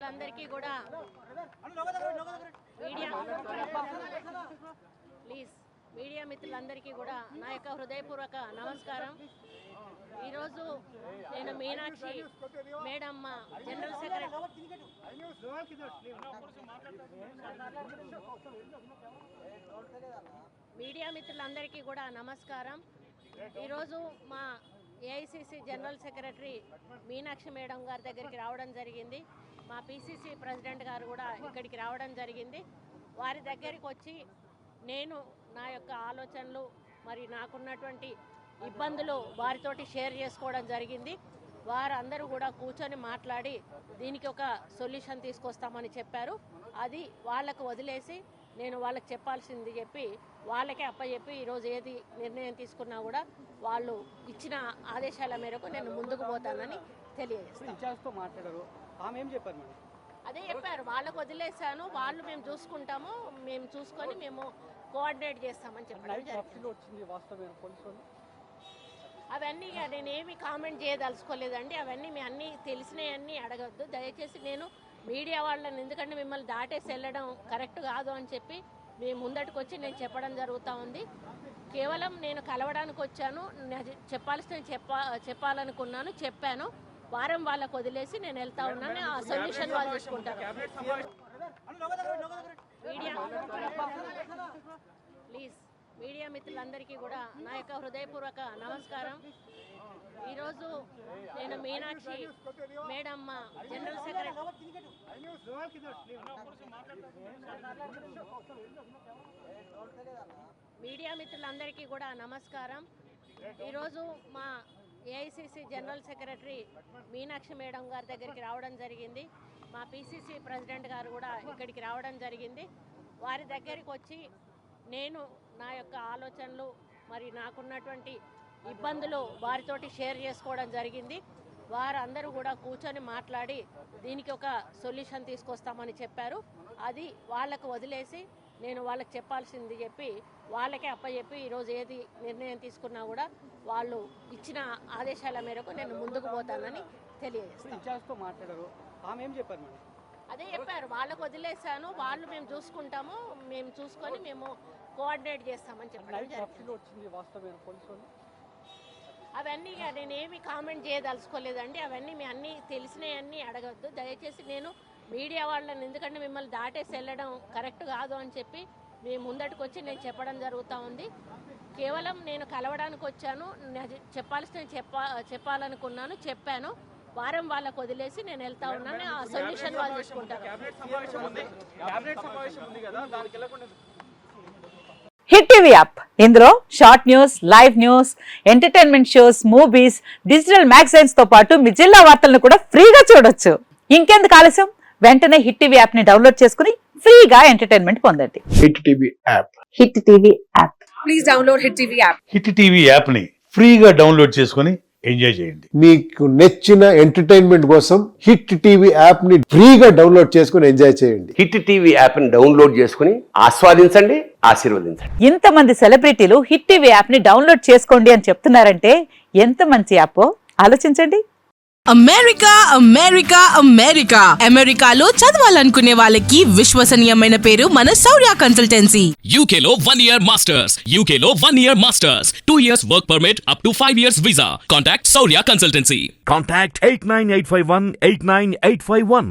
మిత్రులందరికీ కూడా మీడియా మిత్రులందరికీ కూడా నా యొక్క హృదయపూర్వక నమస్కారం. ఈరోజు నేను మీనాక్షి మేడమ్మ జనరల్ సెక్రటరీ మీడియా మిత్రులందరికీ కూడా నమస్కారం. ఈరోజు మా AICC general secretary Meenakshi madam గారి దగ్గరికి రావడం జరిగింది. మా పిసిసి ప్రెసిడెంట్ గారు కూడా ఇక్కడికి రావడం జరిగింది. వారి దగ్గరికి వచ్చి నేను నా యొక్క ఆలోచనలు మరి నాకున్నటువంటి ఇబ్బందులు వారితోటి షేర్ చేసుకోవడం జరిగింది. వారందరూ కూడా కూర్చొని మాట్లాడి దీనికి ఒక సొల్యూషన్ తీసుకొస్తామని చెప్పారు. అది వాళ్ళకు వదిలేసి నేను వాళ్ళకి చెప్పాల్సింది చెప్పి వాళ్ళకే అప్పచెప్పి ఈరోజు ఏది నిర్ణయం తీసుకున్నా కూడా వాళ్ళు ఇచ్చిన ఆదేశాల మేరకు నేను ముందుకు పోతానని తెలియజేస్తాను. అదే చెప్పారు, వాళ్ళకు వదిలేసాను, వాళ్ళు మేము చూసుకుంటాము, మేము చూసుకొని మేము కోఆర్డినేట్ చేస్తామని చెప్పడం జరిగింది. అవన్నీ నేనేమి కామెంట్ చేయదలుచుకోలేదండి. అవన్నీ మీ అన్నీ తెలిసినవన్నీ అడగద్దు దయచేసి. నేను మీడియా వాళ్ళని ఎందుకంటే మిమ్మల్ని దాటేసి వెళ్ళడం కరెక్ట్ కాదు అని చెప్పి మేము ముందటికి వచ్చి నేను చెప్పడం జరుగుతూ ఉంది. కేవలం నేను కలవడానికి వచ్చాను, చెప్పాల్సిన చెప్పాలనుకున్నాను, చెప్పాను. వారం వాళ్ళకు వదిలేసి నేను వెళ్తా ఉన్నాను. ఆ సొల్యూషన్ వాళ్ళు చూసుకుంటారు. మీడియా మిత్రులందరికీ కూడా నా యొక్క హృదయపూర్వక నమస్కారం. ఈరోజు నేను మీనాక్షి మేడమ్మ జనరల్ సెక్రటరీ మీడియా మిత్రులందరికీ కూడా నమస్కారం. ఈరోజు మా AICC general secretary Meenakshi madam గారి దగ్గరికి రావడం జరిగింది. మా పిసిసి ప్రెసిడెంట్ గారు కూడా ఇక్కడికి రావడం జరిగింది. వారి దగ్గరికి వచ్చి నేను నా యొక్క ఆలోచనలు మరి నాకున్నటువంటి ఇబ్బందులు వారితోటి షేర్ చేసుకోవడం జరిగింది. వారందరూ కూడా కూర్చొని మాట్లాడి దీనికి ఒక సొల్యూషన్ తీసుకొస్తామని చెప్పారు. అది వాళ్ళకు వదిలేసి నేను వాళ్ళకి చెప్పాల్సింది చెప్పి వాళ్ళకే అప్పచెప్పి ఈరోజు ఏది నిర్ణయం తీసుకున్నా కూడా వాళ్ళు ఇచ్చిన ఆదేశాల మేరకు నేను ముందుకు పోతానని తెలియజేస్తాను. అదే చెప్పారు, వాళ్ళకు వదిలేసాను, వాళ్ళు మేము చూసుకుంటాము, మేము చూసుకొని మేము కోఆర్డినేట్ చేస్తామని చెప్పడం జరిగింది. అవన్నీ నేనేమి కామెంట్ చేయదలుచుకోలేదండి. అవన్నీ మీ అన్నీ తెలిసినవన్నీ అడగద్దు దయచేసి. నేను మీడియా వాళ్ళని ఎందుకంటే మిమ్మల్ని దాటేసి వెళ్ళడం కరెక్ట్ కాదు అని చెప్పి మేము ముందటికి వచ్చి నేను చెప్పడం జరుగుతూ ఉంది. కేవలం నేను కలవడానికి వచ్చాను, చెప్పాల్సిన చెప్పాలనుకున్నాను, చెప్పాను. వారం వాళ్ళకు వదిలేసి నేను వెళ్తా ఉన్నాను. ఆ సొల్యూషన్ వాళ్ళు చూసుకుంటారు. హిట్ టీవీ యాప్, ఇందులో short news, live news, entertainment shows, movies, digital magazines తో పాటు మీ జిల్లా వార్తలను కూడా ఫ్రీగా చూడొచ్చు. ఇంకెందుకు ఆలస్యం, వెంటనే హిట్ టీవీ యాప్ ని డౌన్లోడ్ చేసుకుని ఫ్రీగా ఎంటర్టైన్మెంట్ పొందండి. Hit TV app, hit TV app, please download hit TV app. Hit TV app ని ఫ్రీగా డౌన్లోడ్ చేసుకుని ఎంజాయ్ చేయండి. మీకు నచ్చిన ఎంటర్టైన్మెంట్ కోసం హిట్ టీవీ యాప్ ని ఫ్రీగా డౌన్లోడ్ చేసుకుని ఎంజాయ్ చేయండి. హిట్ టీవీ యాప్ ని డౌన్లోడ్ చేసుకుని ఆస్వాదించండి, ఆశీర్వదించండి. ఇంతమంది సెలబ్రిటీలు హిట్ టీవీ యాప్ ని డౌన్లోడ్ చేసుకోండి అని చెప్తున్నారంటే ఎంత మంచి యాప్ ఆలోచించండి. అమెరికా అమెరికా అమెరికా అమెరికాలో చదవాలనుకునే వాళ్ళకి విశ్వసనీయమైన పేరు మన శౌర్య కన్సల్టెన్సీ. UK లో 1 year masters, UK లో 1 year masters, 2 years work permit up to 5 years visa. Contact Saurya Consultancy. Contact 89851 89851.